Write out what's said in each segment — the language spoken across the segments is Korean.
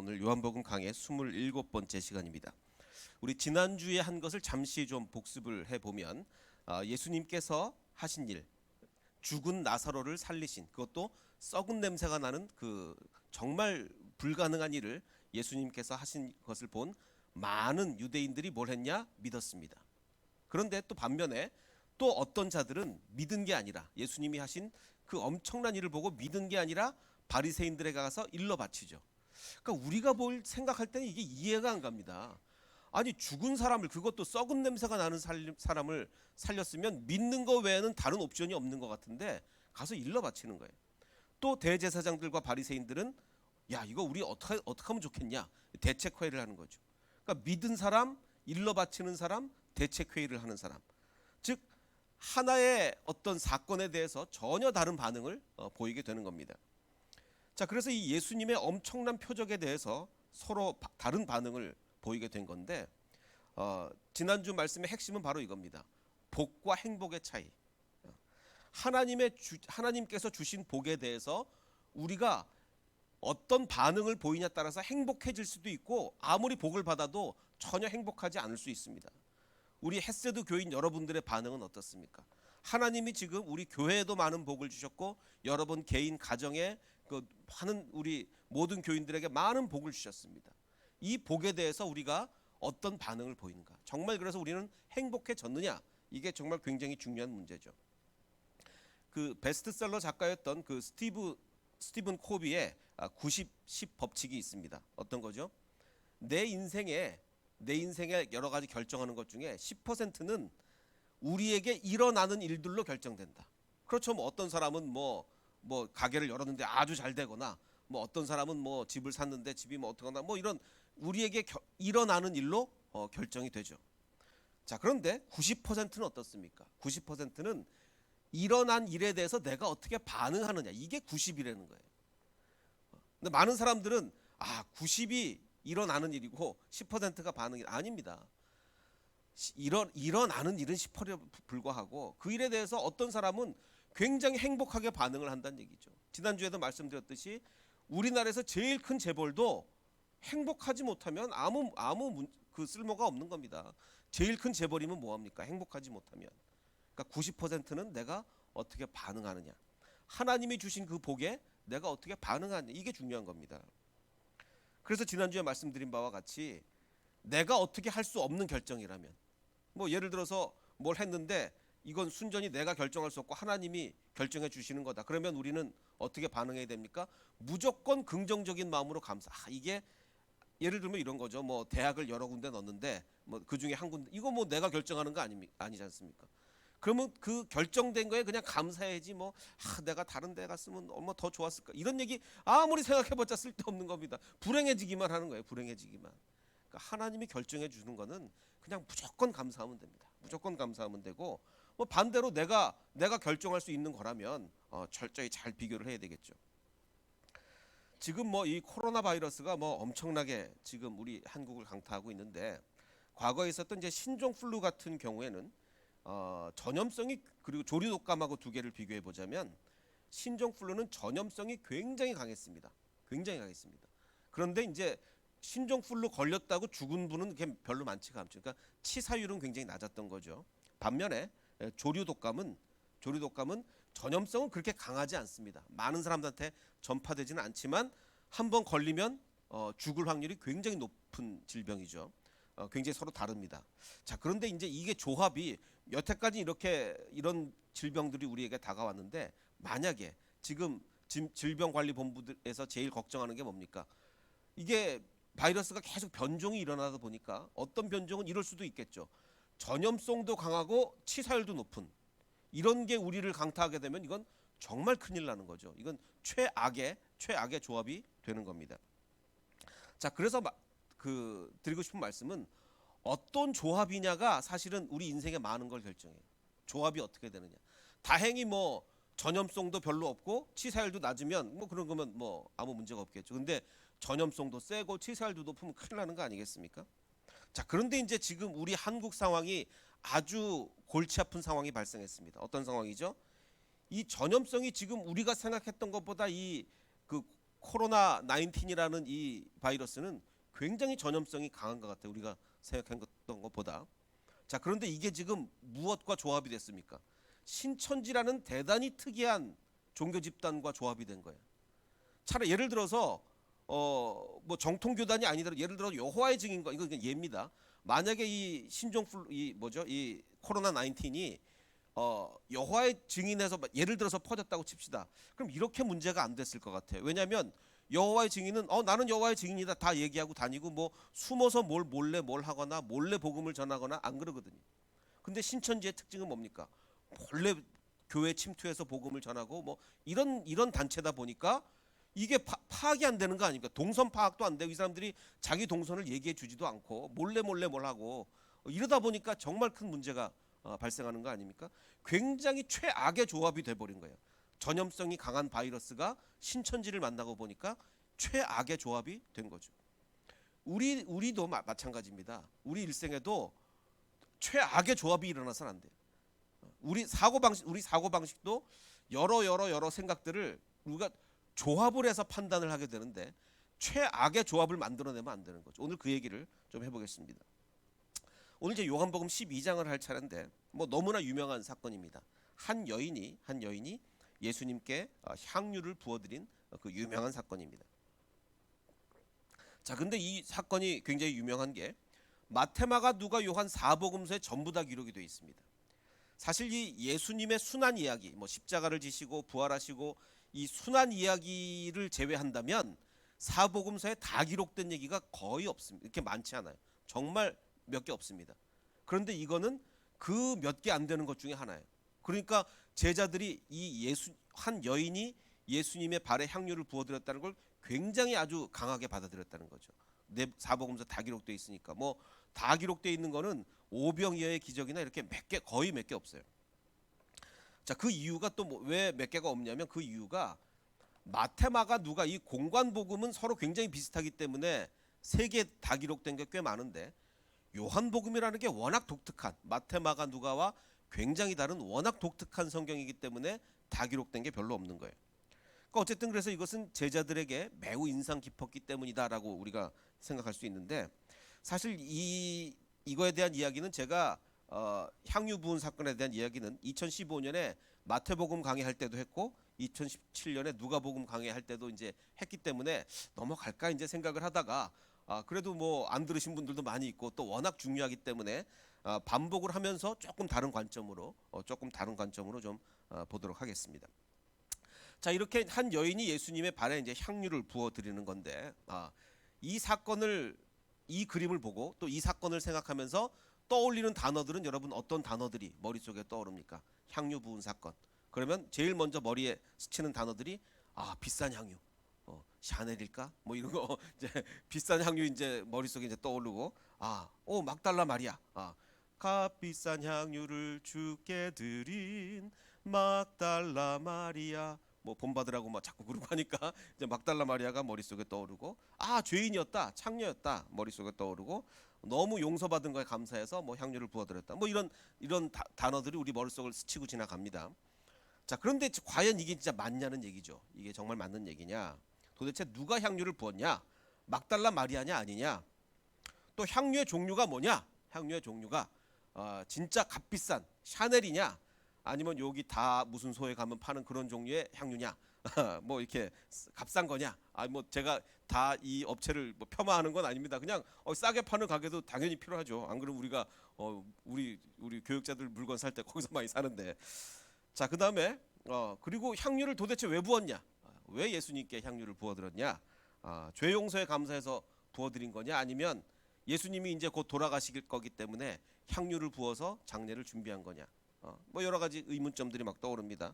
오늘 요한복음 강의 27번째 시간입니다. 우리 지난주에 한 것을 잠시 좀 복습을 해보면 예수님께서 하신 일, 죽은 나사로를 살리신, 그것도 썩은 냄새가 나는 그 정말 불가능한 일을 예수님께서 하신 것을 본 많은 유대인들이 뭘 했냐? 믿었습니다. 그런데 또 반면에 또 어떤 자들은 믿은 게 아니라, 예수님이 하신 그 엄청난 일을 보고 믿은 게 아니라 바리새인들에게 가서 일러 바치죠. 그러니까 우리가 뭘 생각할 때는 이게 이해가 안 갑니다. 아니, 죽은 사람을, 그것도 썩은 냄새가 나는 사람을 살렸으면 믿는 거 외에는 다른 옵션이 없는 것 같은데 가서 일러 바치는 거예요. 또 대제사장들과 바리새인들은 야, 이거 우리 어떻게 하면 좋겠냐, 대책 회의를 하는 거죠. 그러니까 믿은 사람, 일러 바치는 사람, 대책 회의를 하는 사람, 즉 하나의 어떤 사건에 대해서 전혀 다른 반응을 보이게 되는 겁니다. 자, 그래서 이 예수님의 엄청난 표적에 대해서 서로 다른 반응을 보이게 된 건데, 지난주 말씀의 핵심은 바로 이겁니다. 복과 행복의 차이. 하나님께서 주신 복에 대해서 우리가 어떤 반응을 보이냐에 따라서 행복해질 수도 있고, 아무리 복을 받아도 전혀 행복하지 않을 수 있습니다. 우리 햇세드 교인 여러분들의 반응은 어떻습니까? 하나님이 지금 우리 교회에도 많은 복을 주셨고, 여러분 개인 가정에 그 많은 우리 모든 교인들에게 많은 복을 주셨습니다. 이 복에 대해서 우리가 어떤 반응을 보이는가? 정말 그래서 우리는 행복해졌느냐? 이게 정말 굉장히 중요한 문제죠. 그 베스트셀러 작가였던 그 스티븐 코비의 90-10 법칙이 있습니다. 어떤 거죠? 내 인생에 여러 가지 결정하는 것 중에 10%는 우리에게 일어나는 일들로 결정된다. 그렇죠. 뭐 어떤 사람은 뭐 가게를 열었는데 아주 잘 되거나, 뭐 어떤 사람은 뭐 집을 샀는데 집이 뭐 어떠거나, 뭐 이런 우리에게 일어나는 일로 결정이 되죠. 자, 그런데 90%는 어떻습니까? 90%는 일어난 일에 대해서 내가 어떻게 반응하느냐, 이게 90이라는 거예요. 근데 많은 사람들은 90이 일어나는 일이고 10%가 반응이 아닙니다. 일어나는 일은 10%에 불과하고, 그 일에 대해서 어떤 사람은 굉장히 행복하게 반응을 한다는 얘기죠. 지난주에도 말씀드렸듯이 우리나라에서 제일 큰 재벌도 행복하지 못하면 아무 그 쓸모가 없는 겁니다. 제일 큰 재벌이면 뭐합니까? 행복하지 못하면. 그러니까 90%는 내가 어떻게 반응하느냐, 하나님이 주신 그 복에 내가 어떻게 반응하느냐, 이게 중요한 겁니다. 그래서 지난주에 말씀드린 바와 같이 내가 어떻게 할 수 없는 결정이라면, 뭐 예를 들어서 뭘 했는데 이건 순전히 내가 결정할 수 없고 하나님이 결정해 주시는 거다. 그러면 우리는 어떻게 반응해야 됩니까? 무조건 긍정적인 마음으로 감사. 이게 예를 들면 이런 거죠. 뭐 대학을 여러 군데 넣었는데 뭐 그 중에 한 군데, 이거 뭐 내가 결정하는 거 아니지 않습니까? 그러면 그 결정된 거에 그냥 감사해야지, 뭐 내가 다른 데 갔으면 얼마 더 좋았을까, 이런 얘기 아무리 생각해봤자 쓸데없는 겁니다. 불행해지기만 하는 거예요. 불행해지기만. 그러니까 하나님이 결정해 주는 거는 그냥 무조건 감사하면 됩니다. 무조건 감사하면 되고, 뭐 반대로 내가 결정할 수 있는 거라면 철저히 잘 비교를 해야 되겠죠. 지금 뭐 이 코로나 바이러스가 뭐 엄청나게 지금 우리 한국을 강타하고 있는데, 과거에 있었던 이제 신종 플루 같은 경우에는 전염성이, 그리고 조류 독감하고 두 개를 비교해 보자면 신종 플루는 전염성이 굉장히 강했습니다. 굉장히 강했습니다. 그런데 이제 신종 플루 걸렸다고 죽은 분은 별로 많지가 않죠. 그러니까 치사율은 굉장히 낮았던 거죠. 반면에 조류 독감은 전염성은 그렇게 강하지 않습니다. 많은 사람들한테 전파되지는 않지만 한번 걸리면 죽을 확률이 굉장히 높은 질병이죠. 굉장히 서로 다릅니다. 자, 그런데 이제 이게 조합이 여태까지 이런 질병들이 우리에게 다가왔는데, 만약에 지금 질병관리본부에서 제일 걱정하는 게 뭡니까? 이게 바이러스가 계속 변종이 일어나다 보니까 어떤 변종은 이럴 수도 있겠죠. 전염성도 강하고 치사율도 높은 이런 게 우리를 강타하게 되면 이건 정말 큰일 나는 거죠. 이건 최악의 조합이 되는 겁니다. 자, 그래서 드리고 싶은 말씀은 어떤 조합이냐가 사실은 우리 인생에 많은 걸 결정해요. 조합이 어떻게 되느냐. 다행히 뭐 전염성도 별로 없고 치사율도 낮으면 뭐 그런 거면 뭐 아무 문제가 없겠죠. 근데 전염성도 세고 치사율도 높으면 큰일 나는 거 아니겠습니까? 자, 그런데 이제 지금 우리 한국 상황이 아주 골치 아픈 상황이 발생했습니다. 어떤 상황이죠? 이 전염성이 지금 우리가 생각했던 것보다 이 그 코로나 19이라는 이 바이러스는 굉장히 전염성이 강한 것 같아요. 우리가 생각했던 것보다. 자, 그런데 이게 지금 무엇과 조합이 됐습니까? 신천지라는 대단히 특이한 종교 집단과 조합이 된 거예요. 차라리 예를 들어서 뭐 정통 교단이 아니더라도 예를 들어 여호와의 증인과 이거 그냥 예입니다. 만약에 이 신종플루 이 뭐죠? 이 코로나 19이 여호와의 증인에서 예를 들어서 퍼졌다고 칩시다. 그럼 이렇게 문제가 안 됐을 것 같아요. 왜냐하면 여호와의 증인은 나는 여호와의 증인이다 다 얘기하고 다니고 뭐 숨어서 몰래 뭘 하거나 몰래 복음을 전하거나 안 그러거든요. 근데 신천지의 특징은 뭡니까? 몰래 교회 침투해서 복음을 전하고 뭐 이런 단체다 보니까 이게 파악이 안 되는 거 아닙니까? 동선 파악도 안 되고 이 사람들이 자기 동선을 얘기해 주지도 않고 몰래 뭘 하고 이러다 보니까 정말 큰 문제가 발생하는 거 아닙니까? 굉장히 최악의 조합이 돼버린 거예요. 전염성이 강한 바이러스가 신천지를 만나고 보니까 최악의 조합이 된 거죠. 우리도 마찬가지입니다. 우리 일생에도 최악의 조합이 일어나서는 안 돼요. 우리 사고 방식도 여러 생각들을 우리가 조합을 해서 판단을 하게 되는데 최악의 조합을 만들어내면 안 되는 거죠. 오늘 그 얘기를 좀 해보겠습니다. 오늘 이제 요한복음 12장을 할 차례인데 뭐 너무나 유명한 사건입니다. 한 여인이 예수님께 향유를 부어드린 그 유명한 사건입니다. 자, 근데 이 사건이 굉장히 유명한 게 마태, 마가, 누가, 요한 4복음서에 전부 다 기록이 되어 있습니다. 사실 이 예수님의 순환 이야기, 뭐 십자가를 지시고 부활하시고 이 순환 이야기를 제외한다면 사복음서에 다 기록된 얘기가 거의 없습니다. 이렇게 많지 않아요. 정말 몇 개 없습니다. 그런데 이거는 그 몇 개 안 되는 것 중에 하나예요. 그러니까 제자들이 한 여인이 예수님의 발에 향유를 부어드렸다는 걸 굉장히 아주 강하게 받아들였다는 거죠. 사복음서 다 기록되어 있으니까 뭐 다 기록되어 있는 거는 오병이어의 기적이나 이렇게 거의 몇 개 없어요. 자, 그 이유가 또 왜 몇 개가 없냐면 그 이유가 마태, 마가, 누가 이 공관 복음은 서로 굉장히 비슷하기 때문에 세 개 다 기록된 게 꽤 많은데 요한복음이라는 게 워낙 독특한 마태, 마가, 누가와 굉장히 다른 워낙 독특한 성경이기 때문에 다 기록된 게 별로 없는 거예요. 그러니까 어쨌든 그래서 이것은 제자들에게 매우 인상 깊었기 때문이다라고 우리가 생각할 수 있는데 사실 이거에 대한 이야기는 제가 향유 부은 사건에 대한 이야기는 2015년에 마태복음 강의할 때도 했고 2017년에 누가복음 강의할 때도 이제 했기 때문에 넘어갈까 이제 생각을 하다가 그래도 뭐 안 들으신 분들도 많이 있고 또 워낙 중요하기 때문에 반복을 하면서 조금 다른 관점으로 좀 보도록 하겠습니다. 자, 이렇게 한 여인이 예수님의 발에 이제 향유를 부어 드리는 건데 이 그림을 보고 또 이 사건을 생각하면서 떠올리는 단어들은 여러분 어떤 단어들이 머릿속에 떠오릅니까? 향유 부은 사건. 그러면 제일 먼저 머리에 스치는 단어들이 비싼 향유. 샤넬일까? 뭐 이런 거 이제 비싼 향유 이제 머릿속에 이제 떠오르고 막달라 마리아. 값비싼 향유를 주께 드린 막달라 마리아. 뭐 본받으라고 막 자꾸 그러고 하니까 이제 막달라 마리아가 머릿속에 떠오르고 죄인이었다, 창녀였다 머릿속에 떠오르고 너무 용서받은 거에 감사해서 뭐 향유를 부어드렸다. 뭐 이런 단어들이 우리 머릿속을 스치고 지나갑니다. 자, 그런데 과연 이게 진짜 맞냐는 얘기죠. 이게 정말 맞는 얘기냐? 도대체 누가 향유를 부었냐? 막달라 마리아냐 아니냐? 또 향유의 종류가 뭐냐? 향유의 종류가 진짜 값비싼 샤넬이냐? 아니면 여기 다 무슨 소에 가면 파는 그런 종류의 향유냐? 뭐 이렇게 값싼 거냐? 뭐 제가 다 이 업체를 뭐 폄하하는 건 아닙니다. 그냥 싸게 파는 가게도 당연히 필요하죠. 안 그러면 우리가 우리 교육자들 물건 살 때 거기서 많이 사는데. 자, 그다음에 그리고 향유를 도대체 왜 부었냐? 왜 예수님께 향유를 부어드렸냐? 죄 용서에 감사해서 부어드린 거냐? 아니면 예수님이 이제 곧 돌아가실 거기 때문에 향유를 부어서 장례를 준비한 거냐? 뭐 여러 가지 의문점들이 막 떠오릅니다.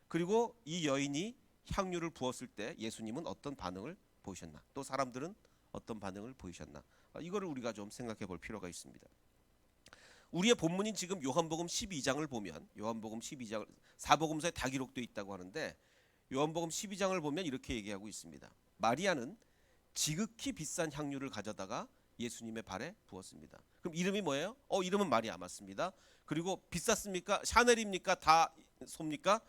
그리고 이 여인이 향유를 부었을 때 예수님은 어떤 반응을 보이셨나? 또 사람들은 어떤 반응을 보이셨나? 이거를 우리가 좀 생각해 볼 필요가 있습니다. 우리의 본문인 지금 요한복음 12장을 보면 요한복음 12장 사복음서에 다 기록되어 있다고 하는데 요한복음 12장을 보면 이렇게 얘기하고 있습니다. 마리아는 지극히 비싼 향유를 가져다가 예수님의 발에 부었습니다. 그럼 이름이 뭐예요? 이름은 마리아 맞습니다. 그리고 비쌌습니까? 샤넬입니까? 다 섭니까?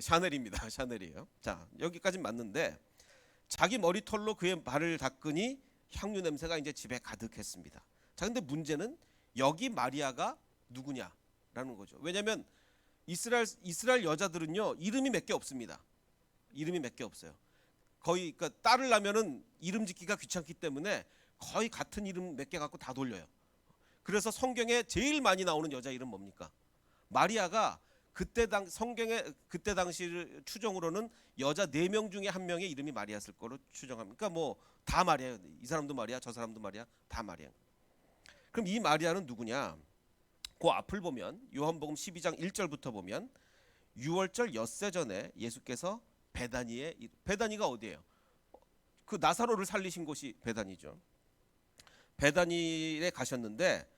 샤넬입니다. 샤넬이에요. 자, 여기까지 맞는데 자기 머리털로 그의 발을 닦으니 향유 냄새가 이제 집에 가득했습니다. 자, 근데 문제는 여기 마리아가 누구냐라는 거죠. 왜냐하면 이스라엘 여자들은요 이름이 몇 개 없습니다. 이름이 몇 개 없어요. 거의 그러니까 딸을 낳으면은 이름 짓기가 귀찮기 때문에 거의 같은 이름 몇 개 갖고 다 돌려요. 그래서 성경에 제일 많이 나오는 여자 이름 뭡니까? 마리아가 성경에 그때 당시 추정으로는 여자 4명 중에 한 명의 이름이 마리아였을 거로 추정합니다. 그러니까 뭐 다 마리아, 이 사람도 마리아, 저 사람도 마리아, 다 마리아. 그럼 이 마리아는 누구냐? 그 앞을 보면 요한복음 12장 1절부터 보면 6월절 엿새 전에 예수께서 베다니가 어디예요? 그 나사로를 살리신 곳이 베다니죠. 베다니에 가셨는데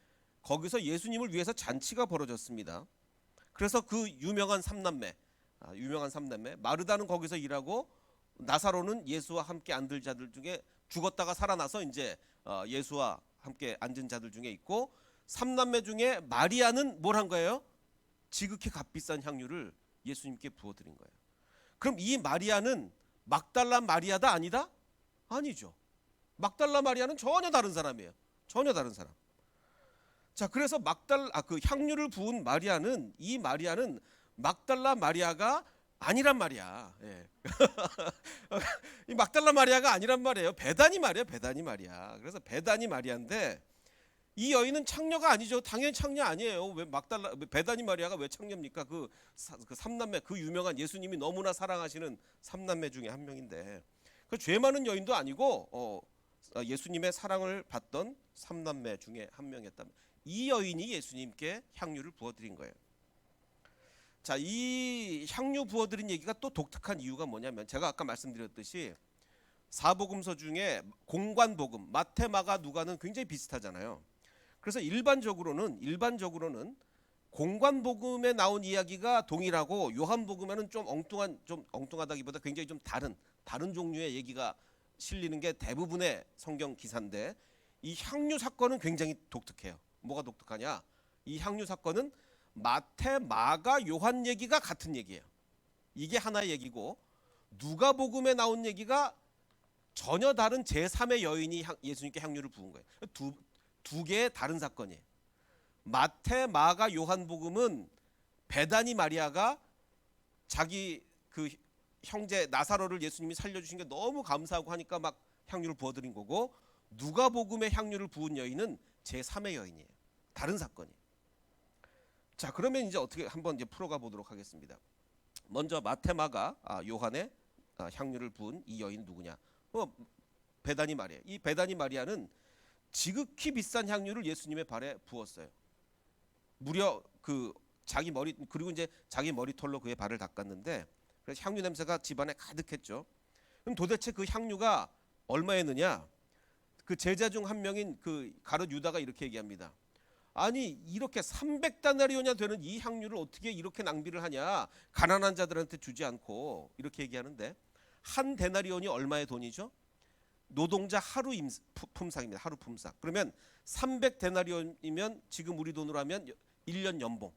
거기서 예수님을 위해서 잔치가 벌어졌습니다. 그래서 그 유명한 삼남매 마르다는 거기서 일하고 나사로는 예수와 함께 앉을 자들 중에 죽었다가 살아나서 이제 예수와 함께 앉은 자들 중에 있고, 삼남매 중에 마리아는 뭘 한 거예요? 지극히 값비싼 향유를 예수님께 부어드린 거예요. 그럼 이 마리아는 막달라 마리아다 아니다? 아니죠. 막달라 마리아는 전혀 다른 사람이에요. 전혀 다른 사람. 자, 그래서 그 향유를 부은 마리아는, 이 마리아는 막달라 마리아가 아니란 말이야. 예. 이 막달라 마리아가 아니란 말이에요. 베다니 마리아. 그래서 베다니 마리아인데 이 여인은 창녀가 아니죠. 당연히 창녀 아니에요. 왜 베다니 마리아가 왜 창녀입니까? 그 삼남매, 그 유명한 예수님이 너무나 사랑하시는 삼남매 중에 한 명인데, 그 죄 많은 여인도 아니고 예수님의 사랑을 받던 삼남매 중에 한 명이었다면 이 여인이 예수님께 향유를 부어드린 거예요. 자, 이 향유 부어드린 얘기가 또 독특한 이유가 뭐냐면, 제가 아까 말씀드렸듯이 사복음서 중에 공관복음 마태, 마가, 누가는 굉장히 비슷하잖아요. 그래서 일반적으로는 공관복음에 나온 이야기가 동일하고 요한복음에는 좀 엉뚱하다기보다 굉장히 좀 다른 종류의 얘기가 실리는 게 대부분의 성경 기사인데, 이 향유 사건은 굉장히 독특해요. 뭐가 독특하냐? 이 향유 사건은 마태, 마가, 요한 얘기가 같은 얘기예요. 이게 하나의 얘기고, 누가복음에 나온 얘기가 전혀 다른 제3의 여인이 예수님께 향유를 부은 거예요. 두 개의 다른 사건이에요. 마태, 마가, 요한복음은 베다니 마리아가 자기 그 형제 나사로를 예수님이 살려주신 게 너무 감사하고 하니까 막 향유를 부어드린 거고, 누가복음에 향유를 부은 여인은 제3의 여인이에요. 다른 사건이에요. 자, 그러면 이제 어떻게 한번 이제 풀어가 보도록 하겠습니다. 먼저 마태, 마가, 요한의 향유를 부은 이 여인 누구냐? 베다니 마리아. 이 베다니 마리아는 지극히 비싼 향유를 예수님의 발에 부었어요. 무려 그리고 이제 자기 머리털로 그의 발을 닦았는데, 그래서 향유 냄새가 집안에 가득했죠. 그럼 도대체 그 향유가 얼마였느냐? 그 제자 중 한 명인 그 가룟 유다가 이렇게 얘기합니다. 아니, 이렇게 300데나리온이나 되는 이 향유를 어떻게 이렇게 낭비를 하냐? 가난한 자들한테 주지 않고, 이렇게 얘기하는데, 한 데나리온이 얼마의 돈이죠? 노동자 하루 품삯입니다. 하루 품삯. 그러면 300데나리온이면 지금 우리 돈으로 하면 1년 연봉.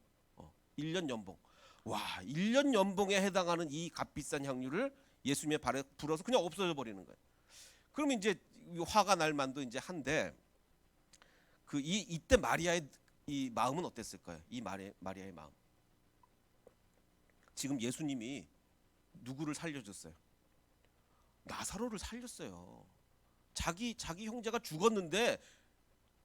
1년 연봉. 와, 1년 연봉에 해당하는 이 값비싼 향유를 예수님의 발에 불어서 그냥 없어져 버리는 거예요. 그러면 이제 화가 날 만도 이제 한데, 이때 마리아의 이 마음은 어땠을까요? 이 마리아의 마음. 지금 예수님이 누구를 살려줬어요? 나사로를 살렸어요. 자기 형제가 죽었는데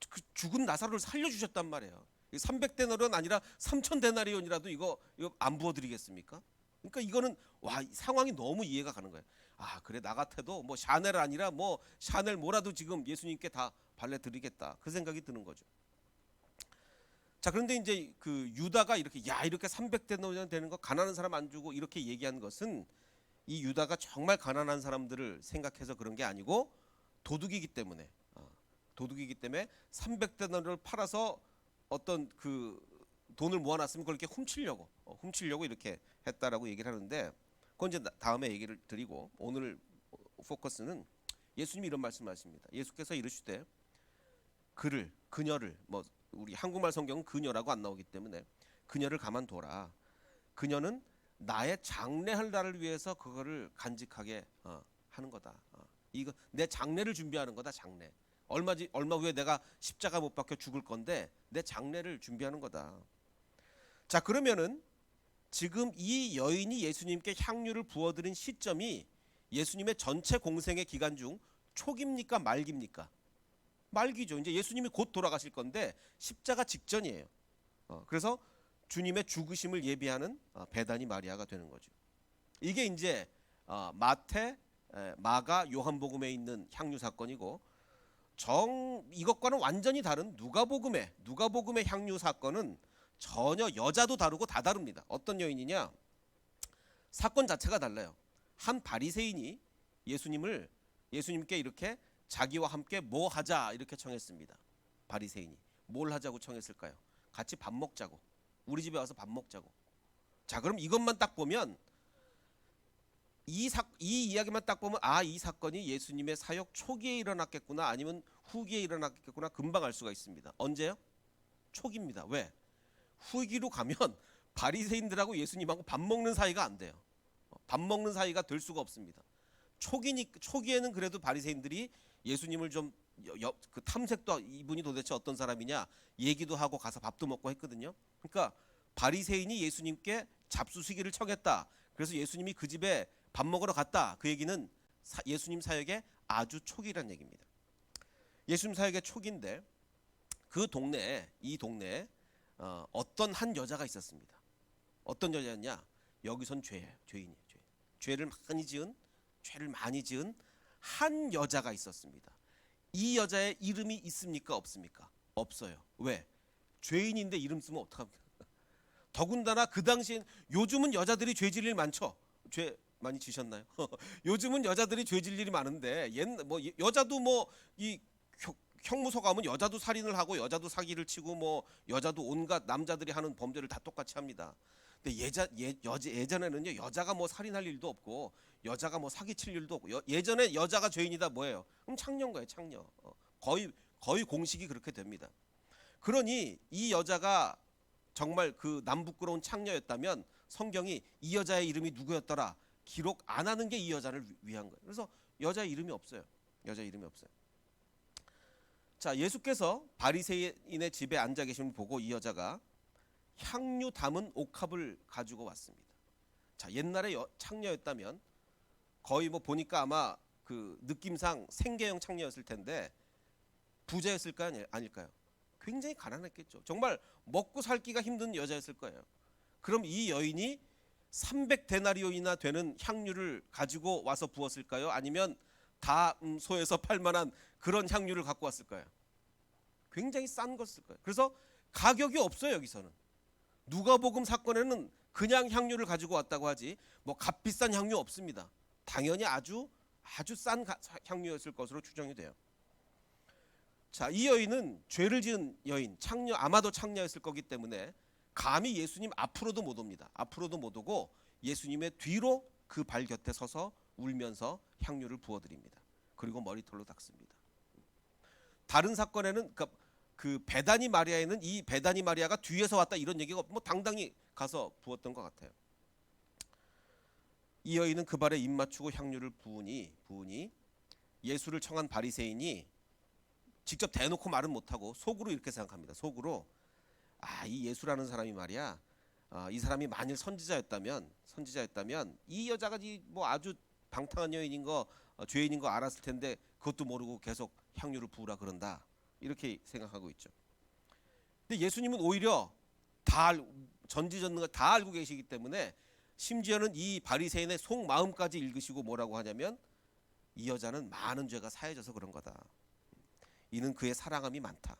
그 죽은 나사로를 살려주셨단 말이에요. 300데나리온 아니라 3000데나리온이라도 이거 안 부어드리겠습니까? 그러니까 이거는 상황이 너무 이해가 가는 거예요. 그래, 나 같아도 뭐 샤넬 아니라 뭐 샤넬 뭐라도 지금 예수님께 다 발라드리겠다, 그 생각이 드는 거죠. 자, 그런데 이제 그 유다가 이렇게 300데나리온 되는 거 가난한 사람 안 주고 이렇게 얘기한 것은, 이 유다가 정말 가난한 사람들을 생각해서 그런 게 아니고 도둑이기 때문에 300데나리온을 팔아서 어떤 그 돈을 모아놨으면 그걸 이렇게 훔치려고 이렇게 했다라고 얘기를 하는데, 그건 이제 다음에 얘기를 드리고, 오늘 포커스는 예수님이 이런 말씀하십니다. 예수께서 이르시되 그녀를 우리 한국말 성경은 그녀라고 안 나오기 때문에 그녀를 가만둬라. 그녀는 나의 장래할 날을 위해서 그거를 간직하게 하는 거다. 이거 내 장례를 준비하는 거다. 장례. 얼마 후에 내가 십자가 못 박혀 죽을 건데 내 장례를 준비하는 거다. 자, 그러면은 지금 이 여인이 예수님께 향유를 부어드린 시점이 예수님의 전체 공생의 기간 중 초기입니까 말기입니까? 말기죠. 이제 예수님이 곧 돌아가실 건데 십자가 직전이에요. 그래서 주님의 죽으심을 예비하는 베다니 마리아가 되는 거죠. 이게 이제 마태, 마가, 요한복음에 있는 향유 사건이고, 이것과는 완전히 다른 누가복음의 향유 사건은 전혀 여자도 다르고 다 다릅니다. 어떤 여인이냐? 사건 자체가 달라요. 한 바리새인이 예수님께 이렇게 자기와 함께 뭐 하자 이렇게 청했습니다. 바리새인이 뭘 하자고 청했을까요? 같이 밥 먹자고. 우리 집에 와서 밥 먹자고. 자, 그럼 이것만 딱 보면 이 이야기만 딱 보면 이 사건이 예수님의 사역 초기에 일어났겠구나 아니면 후기에 일어났겠구나 금방 알 수가 있습니다. 언제요? 초기입니다. 왜? 후기로 가면 바리새인들하고 예수님하고 밥 먹는 사이가 안 돼요. 밥 먹는 사이가 될 수가 없습니다. 초기에는 그래도 바리새인들이 예수님을 좀 그 탐색도, 이분이 도대체 어떤 사람이냐 얘기도 하고 가서 밥도 먹고 했거든요. 그러니까 바리새인이 예수님께 잡수시기를 청했다. 그래서 예수님이 그 집에 밥 먹으러 갔다. 그 얘기는 예수님 사역의 아주 초기란 얘기입니다. 예수님 사역의 초기인데 이 동네에 어떤 한 여자가 있었습니다. 어떤 여자였냐? 여기선 죄인이에요. 죄를 많이 지은 한 여자가 있었습니다. 이 여자의 이름이 있습니까? 없습니까? 없어요. 왜? 죄인인데 이름 쓰면 어떡합니까? 더군다나 그 당시엔, 요즘은 여자들이 죄질 일 많죠. 죄 많이 지셨나요? 요즘은 여자들이 죄질 일이 많은데 여자도 이 형무소 가면 여자도 살인을 하고 여자도 사기를 치고 여자도 온갖 남자들이 하는 범죄를 다 똑같이 합니다. 근데 예전에는요, 여자가 살인할 일도 없고 여자가 사기칠 일도 없고, 예전에 여자가 죄인이다 뭐예요? 그럼 창녀인 거예요. 창녀. 거의 공식이 그렇게 됩니다. 그러니 이 여자가 정말 그 남부끄러운 창녀였다면 성경이 이 여자의 이름이 누구였더라 기록 안 하는 게 이 여자를 위한 거예요. 그래서 여자의 이름이 없어요. 자, 예수께서 바리새인의 집에 앉아 계심을 보고 이 여자가 향유 담은 옥합을 가지고 왔습니다. 자, 옛날에 창녀였다면 거의 보니까 아마 그 느낌상 생계형 창녀였을 텐데 부자였을까요? 아닐까요? 굉장히 가난했겠죠. 정말 먹고 살기가 힘든 여자였을 거예요. 그럼 이 여인이 300데나리온이나 되는 향유를 가지고 와서 부었을까요? 아니면 다소에서 팔만한 그런 향유를 갖고 왔을까요? 굉장히 싼 것일 거예요. 그래서 가격이 없어요. 여기서는 누가복음 사건에는 그냥 향유를 가지고 왔다고 하지 값비싼 향유 없습니다. 당연히 아주 싼 향유였을 것으로 추정이 돼요. 자, 이 여인은 죄를 지은 여인, 아마도 창녀였을 거기 때문에 감히 예수님 앞으로도 못 옵니다. 앞으로도 못 오고 예수님의 뒤로 그 발 곁에 서서 울면서 향유를 부어드립니다. 그리고 머리털로 닦습니다. 다른 사건에는 그 베다니 마리아에는 이 베다니 마리아가 뒤에서 왔다 이런 얘기가 당당히 가서 부었던 것 같아요. 이 여인은 그 발에 입 맞추고 향유를 부으니 예수를 청한 바리새인이 직접 대놓고 말은 못하고 속으로 이렇게 생각합니다. 속으로 이 예수라는 사람이 말이야, 이 사람이 만일 선지자였다면 이 여자가 아주 방탕한 여인인 거, 죄인인 거 알았을 텐데 그것도 모르고 계속 향유를 부으라 그런다, 이렇게 생각하고 있죠. 근데 예수님은 오히려 전지전능을 다 알고 계시기 때문에 심지어는 이 바리새인의 속마음까지 읽으시고 뭐라고 하냐면 이 여자는 많은 죄가 사해져서 그런 거다. 이는 그의 사랑함이 많다.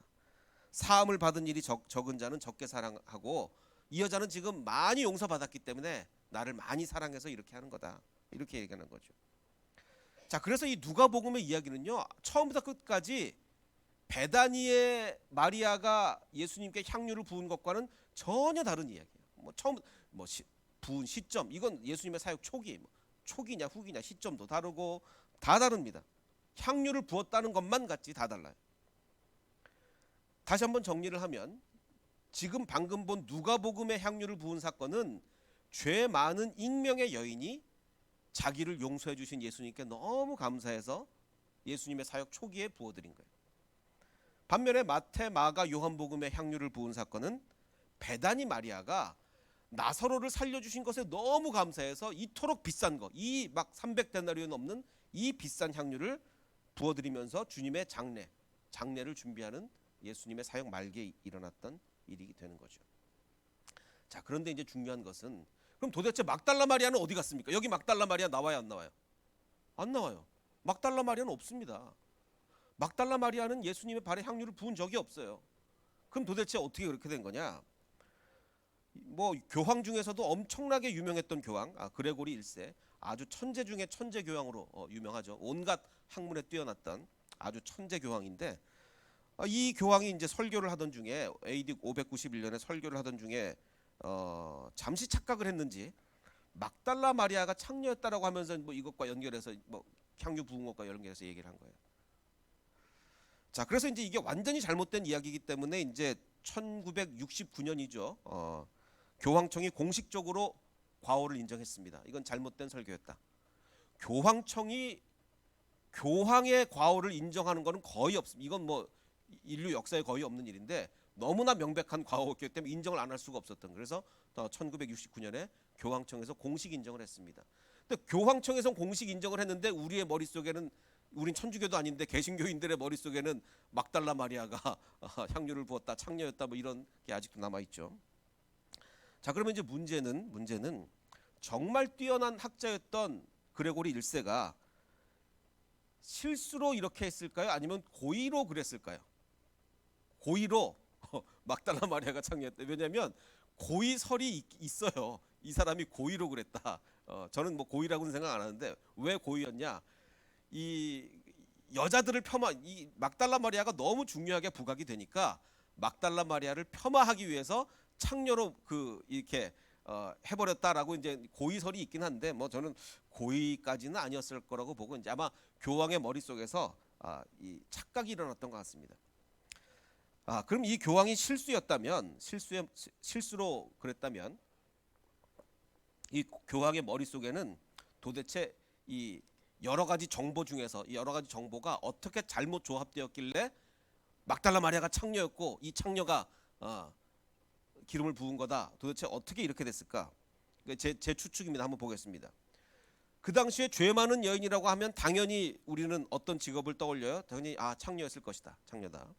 사함을 받은 일이 적은 자는 적게 사랑하고 이 여자는 지금 많이 용서받았기 때문에 나를 많이 사랑해서 이렇게 하는 거다. 이렇게 얘기하는 거죠. 자, 그래서 이 누가복음의 이야기는요, 처음부터 끝까지 베다니의 마리아가 예수님께 향유를 부은 것과는 전혀 다른 이야기예요. 부은 시점, 이건 예수님의 사역 초기냐 후기냐 시점도 다르고 다 다릅니다. 향유를 부었다는 것만 같지 다 달라요. 다시 한번 정리를 하면 지금 방금 본 누가복음의 향유를 부은 사건은 죄 많은 익명의 여인이 자기를 용서해 주신 예수님께 너무 감사해서 예수님의 사역 초기에 부어드린 거예요. 반면에 마태, 마가, 요한복음의 향유를 부은 사건은 베다니 마리아가 나사로를 살려주신 것에 너무 감사해서 이토록 비싼 거, 이 막 300데나리온 넘는 이 비싼 향유를 부어드리면서 주님의 장례를 준비하는 예수님의 사역 말기에 일어났던 일이 되는 거죠. 자, 그런데 이제 중요한 것은 그럼 도대체 막달라 마리아는 어디 갔습니까? 여기 막달라 마리아 나와요, 안 나와요? 안 나와요. 막달라 마리아는 없습니다. 막달라 마리아는 예수님의 발에 향유를 부은 적이 없어요. 그럼 도대체 어떻게 그렇게 된 거냐? 뭐 교황 중에서도 엄청나게 유명했던 교황, 그레고리 1세, 아주 천재 중에 천재 교황으로 유명하죠. 온갖 학문에 뛰어났던 아주 천재 교황인데, 이 교황이 이제 설교를 하던 중에 AD 591년에 설교를 하던 중에 잠시 착각을 했는지 막달라 마리아가 창녀였다라고 하면서 뭐 이것과 연결해서 뭐 향유 부은 것과 연결해서 얘기를 한 거예요. 자, 그래서 이제 이게 완전히 잘못된 이야기이기 때문에 이제 1969년이죠. 교황청이 공식적으로 과오를 인정했습니다. 이건 잘못된 설교였다. 교황청이 교황의 과오를 인정하는 것은 거의 없습니다. 이건 뭐 인류 역사에 거의 없는 일인데 너무나 명백한 과오였기 때문에 인정을 안 할 수가 없었던. 그래서 1969년에 교황청에서 공식 인정을 했습니다. 근데 교황청에서 공식 인정을 했는데 우리의 머릿속에는, 우린 천주교도 아닌데 개신교인들의 머릿속에는 막달라 마리아가 향유를 부었다, 창녀였다, 뭐 이런 게 아직도 남아 있죠. 자, 그러면 이제 문제는 정말 뛰어난 학자였던 그레고리 1세가 실수로 이렇게 했을까요? 아니면 고의로 그랬을까요? 고의로 막달라 마리아가 창녀였다. 왜냐하면 고의설이 있어요. 이 사람이 고의로 그랬다. 저는 뭐 고의라고는 생각 안 하는데 왜 고의였냐? 이 여자들을 이 막달라 마리아가 너무 중요하게 부각이 되니까 막달라 마리아를 폄하하기 위해서 창녀로 이렇게 해버렸다라고 이제 고의설이 있긴 한데 뭐 저는 고의까지는 아니었을 거라고 보고 이제 아마 교황의 머릿속에서 이 착각이 일어났던 것 같습니다. 그럼 이 교황이 실수로 그랬다면 이 교황의 머릿속에는 도대체 이 여러 가지 정보 중에서 이 여러 가지 정보가 어떻게 잘못 조합되었길래 막달라 마리아가 창녀였고 이 창녀가 기름을 부은 거다. 도대체 어떻게 이렇게 됐을까? 제 추측입니다. 한번 보겠습니다. 그 당시에 죄 많은 여인이라고 하면 당연히 우리는 어떤 직업을 떠올려요? 당연히 창녀였을 것이다. 창녀다.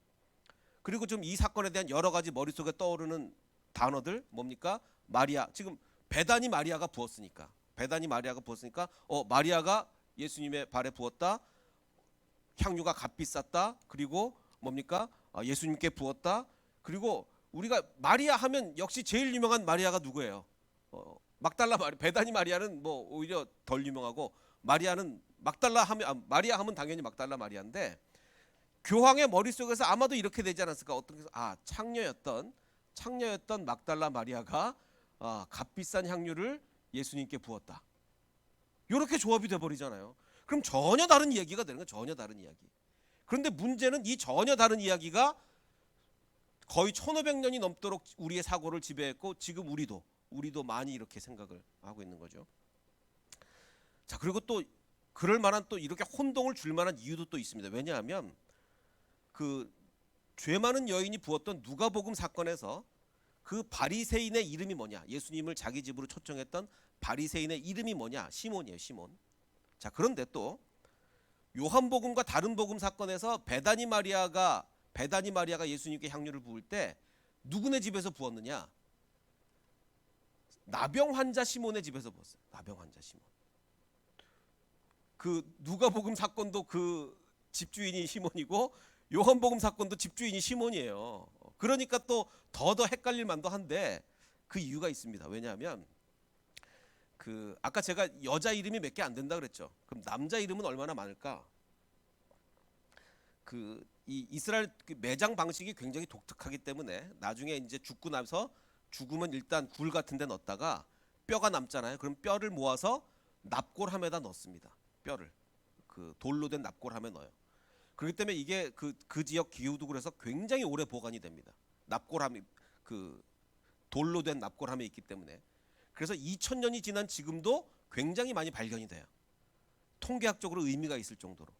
그리고 좀 이 사건에 대한 여러 가지 머릿속에 떠오르는 단어들 뭡니까? 마리아. 지금 베다니 마리아가 부었으니까. 마리아가 예수님의 발에 부었다. 향유가 값비쌌다. 그리고 뭡니까? 예수님께 부었다. 그리고 우리가 마리아 하면 역시 제일 유명한 마리아가 누구예요? 막달라 마리아. 베다니 마리아는 뭐 오히려 덜 유명하고 마리아 하면 당연히 막달라 마리아인데 교황의 머릿속에서 아마도 이렇게 되지 않았을까? 창녀였던 막달라 마리아가 값비싼 향유를 예수님께 부었다. 이렇게 조합이 돼 버리잖아요. 그럼 전혀 다른 이야기가 되는 거예요. 전혀 다른 이야기. 그런데 문제는 이 전혀 다른 이야기가 거의 1500년이 넘도록 우리의 사고를 지배했고 지금 우리도 많이 이렇게 생각을 하고 있는 거죠. 자, 그리고 또 그럴 만한 또 이렇게 혼동을 줄 만한 이유도 또 있습니다. 왜냐하면 그 죄 많은 여인이 부었던 누가복음 사건에서 그 바리새인의 이름이 뭐냐? 예수님을 자기 집으로 초청했던 바리새인의 이름이 뭐냐? 시몬이에요, 시몬. 자, 그런데 또 요한복음과 다른 복음 사건에서 베다니 마리아가 예수님께 향유를 부을 때 누구네 집에서 부었느냐? 나병 환자 시몬의 집에서 부었어요. 나병 환자 시몬. 그 누가복음 사건도 그 집주인이 시몬이고 요한복음 사건도 집주인이 시몬이에요. 그러니까 또 더 헷갈릴 만도 한데 그 이유가 있습니다. 왜냐하면 아까 제가 여자 이름이 몇 개 안 된다 그랬죠. 그럼 남자 이름은 얼마나 많을까? 이 이스라엘 매장 방식이 굉장히 독특하기 때문에 나중에 이제 죽고 나서 죽으면 일단 굴 같은 데 넣었다가 뼈가 남잖아요. 그럼 뼈를 모아서 납골함에다 넣습니다. 뼈를 돌로 된 납골함에 넣어요. 그렇기 때문에 이게 그 지역 기후도 그래서 굉장히 오래 보관이 됩니다. 납골함이 돌로 된 납골함에 있기 때문에. 그래서 2000년이 지난 지금도 굉장히 많이 발견이 돼요. 통계학적으로 의미가 있을 정도로.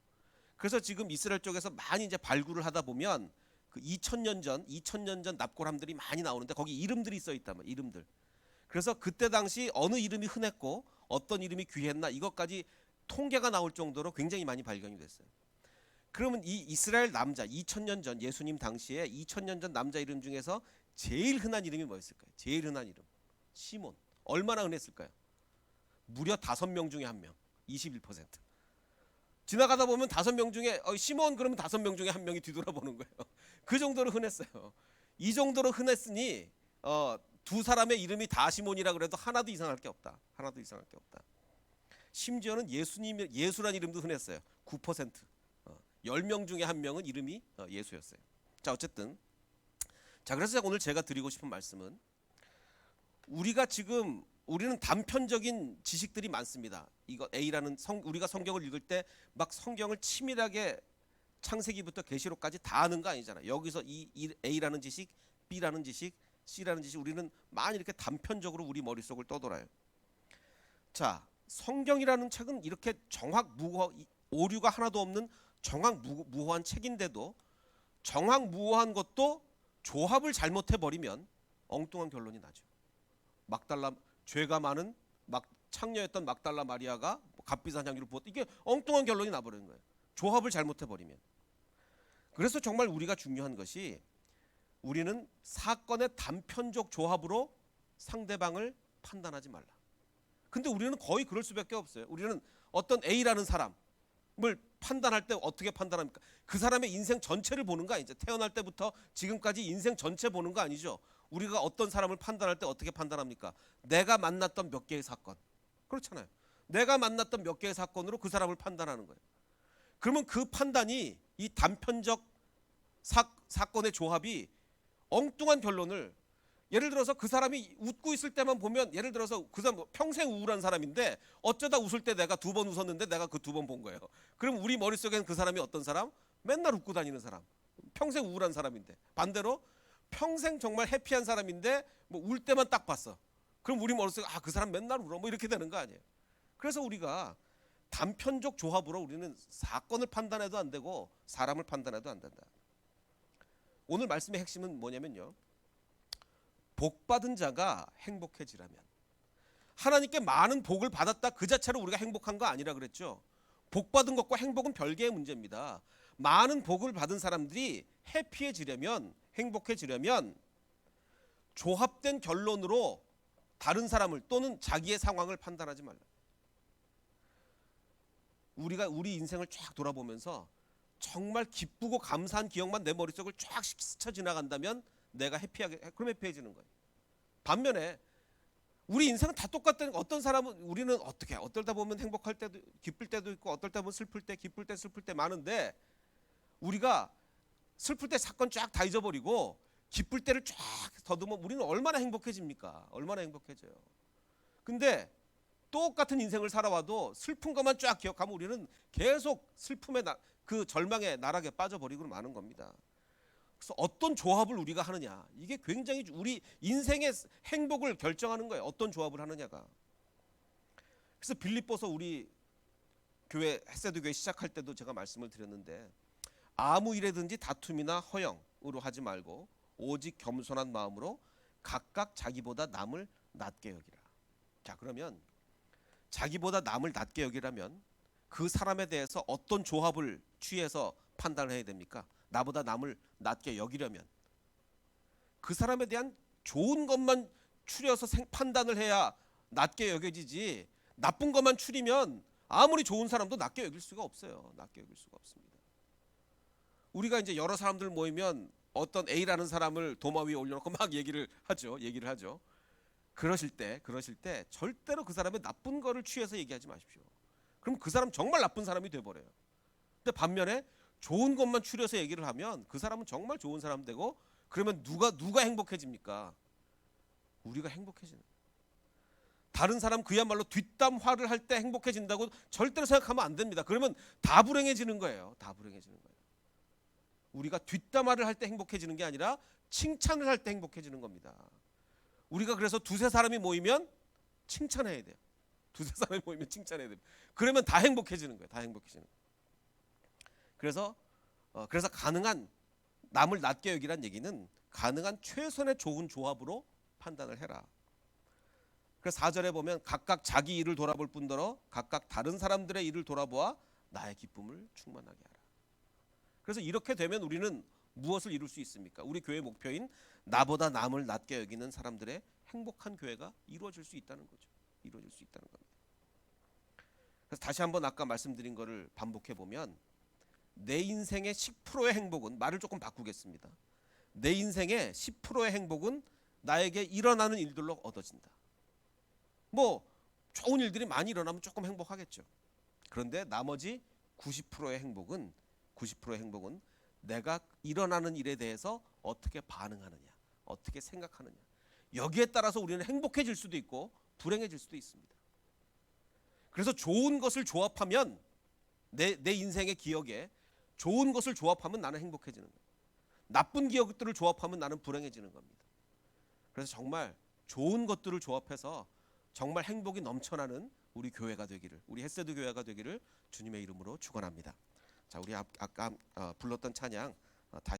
그래서 지금 이스라엘 쪽에서 많이 이제 발굴을 하다 보면 그 2000년 전 납골함들이 많이 나오는데 거기 이름들이 써 있단 말이에요. 이름들. 그래서 그때 당시 어느 이름이 흔했고 어떤 이름이 귀했나 이것까지 통계가 나올 정도로 굉장히 많이 발견이 됐어요. 그러면 이 이스라엘 남자 2000년 전 예수님 당시에 2000년 전 남자 이름 중에서 제일 흔한 이름이 뭐였을까요? 제일 흔한 이름 시몬. 얼마나 흔했을까요? 무려 5명 중에 1명. 21%. 지나가다 보면 5명 중에 시몬 그러면 5명 중에 1명이 뒤돌아보는 거예요. 그 정도로 흔했어요. 이 정도로 흔했으니 두 사람의 이름이 다 시몬이라 그래도 하나도 이상할 게 없다. 하나도 이상할 게 없다. 심지어는 예수란 이름도 흔했어요. 9%. 10명 중에 1명은 이름이 예수였어요. 자, 어쨌든 그래서 오늘 제가 드리고 싶은 말씀은 우리는 단편적인 지식들이 많습니다. 이거 A라는 우리가 성경을 읽을 때 막 성경을 치밀하게 창세기부터 계시록까지 다 아는 거 아니잖아요. 여기서 이 A라는 지식, B라는 지식, C라는 지식 우리는 많이 이렇게 단편적으로 우리 머릿속을 떠돌아요. 자, 성경이라는 책은 이렇게 오류가 하나도 없는 정확무호한 책인데도 정확무호한 것도 조합을 잘못해 버리면 엉뚱한 결론이 나죠. 죄가 많은 창녀였던 막달라 마리아가 값비싼 향기를 부었다. 이게 엉뚱한 결론이 나버리는 거예요. 조합을 잘못해 버리면. 그래서 정말 우리가 중요한 것이 우리는 사건의 단편적 조합으로 상대방을 판단하지 말라. 근데 우리는 거의 그럴 수밖에 없어요. 우리는 어떤 A라는 사람을 판단할 때 어떻게 판단합니까? 그 사람의 인생 전체를 보는 거 아니죠. 태어날 때부터 지금까지 인생 전체 보는 거 아니죠. 우리가 어떤 사람을 판단할 때 어떻게 판단합니까? 내가 만났던 몇 개의 사건. 그렇잖아요. 내가 만났던 몇 개의 사건으로 그 사람을 판단하는 거예요. 그러면 그 판단이 이 단편적 사건의 조합이 엉뚱한 결론을, 예를 들어서 그 사람이 웃고 있을 때만 보면, 예를 들어서 그 사람 평생 우울한 사람인데 어쩌다 웃을 때 내가 2번 웃었는데 내가 그 2번 본 거예요. 그럼 우리 머릿속에는 그 사람이 어떤 사람? 맨날 웃고 다니는 사람. 평생 우울한 사람인데. 반대로 평생 정말 해피한 사람인데 울 때만 딱 봤어. 그럼 우리 머릿속에 그 사람 맨날 울어. 이렇게 되는 거 아니에요. 그래서 우리가 단편적 조합으로 우리는 사건을 판단해도 안 되고 사람을 판단해도 안 된다. 오늘 말씀의 핵심은 뭐냐면요. 복받은 자가 행복해지라면. 하나님께 많은 복을 받았다 그 자체로 우리가 행복한 거 아니라 그랬죠. 복받은 것과 행복은 별개의 문제입니다. 많은 복을 받은 사람들이 해피해지려면, 행복해지려면 조합된 결론으로 다른 사람을 또는 자기의 상황을 판단하지 말라. 우리가 우리 인생을 쫙 돌아보면서 정말 기쁘고 감사한 기억만 내 머릿속을 쫙 스쳐 지나간다면 내가 그럼 해피해지는 거예요. 반면에 우리 인생은 다 똑같다는 거. 어떤 사람은 우리는 어떨다 보면 행복할 때도 기쁠 때도 있고 어떨다 보면 슬플 때, 기쁠 때, 슬플 때 많은데, 우리가 슬플 때 사건 쫙 다 잊어버리고 기쁠 때를 쫙 더듬으면 우리는 얼마나 행복해집니까? 얼마나 행복해져요. 근데 똑같은 인생을 살아와도 슬픈 것만 쫙 기억하면 우리는 계속 슬픔의 그 절망의 나락에 빠져버리고 마는 겁니다. 그래서 어떤 조합을 우리가 하느냐, 이게 굉장히 우리 인생의 행복을 결정하는 거예요. 어떤 조합을 하느냐가. 그래서 빌립보서 우리 교회 햇세드 교회 시작할 때도 제가 말씀을 드렸는데, 아무 일에든지 다툼이나 허영으로 하지 말고 오직 겸손한 마음으로 각각 자기보다 남을 낮게 여기라. 자, 그러면 자기보다 남을 낮게 여기라면 그 사람에 대해서 어떤 조합을 취해서 판단을 해야 됩니까? 나보다 남을 낮게 여기려면 그 사람에 대한 좋은 것만 추려서 판단을 해야 낮게 여겨지지, 나쁜 것만 추리면 아무리 좋은 사람도 낮게 여길 수가 없어요. 낮게 여길 수가 없습니다. 우리가 이제 여러 사람들 모이면 어떤 A라는 사람을 도마 위에 올려놓고 막 얘기를 하죠. 그러실 때 절대로 그 사람의 나쁜 거를 취해서 얘기하지 마십시오. 그럼 그 사람 정말 나쁜 사람이 돼버려요. 근데 반면에 좋은 것만 추려서 얘기를 하면 그 사람은 정말 좋은 사람 되고, 그러면 누가 행복해집니까? 우리가 행복해지는. 다른 사람 그야말로 뒷담화를 할 때 행복해진다고 절대로 생각하면 안 됩니다. 그러면 다 불행해지는 거예요. 다 불행해지는 거예요. 우리가 뒷담화를 할 때 행복해지는 게 아니라 칭찬을 할 때 행복해지는 겁니다. 우리가 그래서 두세 사람이 모이면 칭찬해야 돼요. 두세 사람이 모이면 칭찬해야 돼요. 그러면 다 행복해지는 거예요. 다 행복해지는 거예요. 그래서 가능한 남을 낮게 여기란 얘기는 가능한 최선의 좋은 조합으로 판단을 해라. 그래서 4절에 보면 각각 자기 일을 돌아볼 뿐더러 각각 다른 사람들의 일을 돌아보아 나의 기쁨을 충만하게 하라. 그래서 이렇게 되면 우리는 무엇을 이룰 수 있습니까? 우리 교회 목표인 나보다 남을 낮게 여기는 사람들의 행복한 교회가 이루어질 수 있다는 거죠. 이루어질 수 있다는 겁니다. 그래서 다시 한번 아까 말씀드린 거를 반복해 보면 내 인생의 10%의 행복은, 말을 조금 바꾸겠습니다. 내 인생의 10%의 행복은 나에게 일어나는 일들로 얻어진다. 뭐 좋은 일들이 많이 일어나면 조금 행복하겠죠. 그런데 나머지 90%의 행복은 내가 일어나는 일에 대해서 어떻게 반응하느냐, 어떻게 생각하느냐, 여기에 따라서 우리는 행복해질 수도 있고 불행해질 수도 있습니다. 그래서 좋은 것을 조합하면 내 인생의 기억에 좋은 것을 조합하면 나는 행복해지는 거예요. 나쁜 기억들을 조합하면 나는 불행해지는 겁니다. 그래서 정말 좋은 것들을 조합해서 정말 행복이 넘쳐나는 우리 교회가 되기를, 우리 헷세드 교회가 되기를 주님의 이름으로 축원합니다. 자, 우리 아까 불렀던 찬양 다시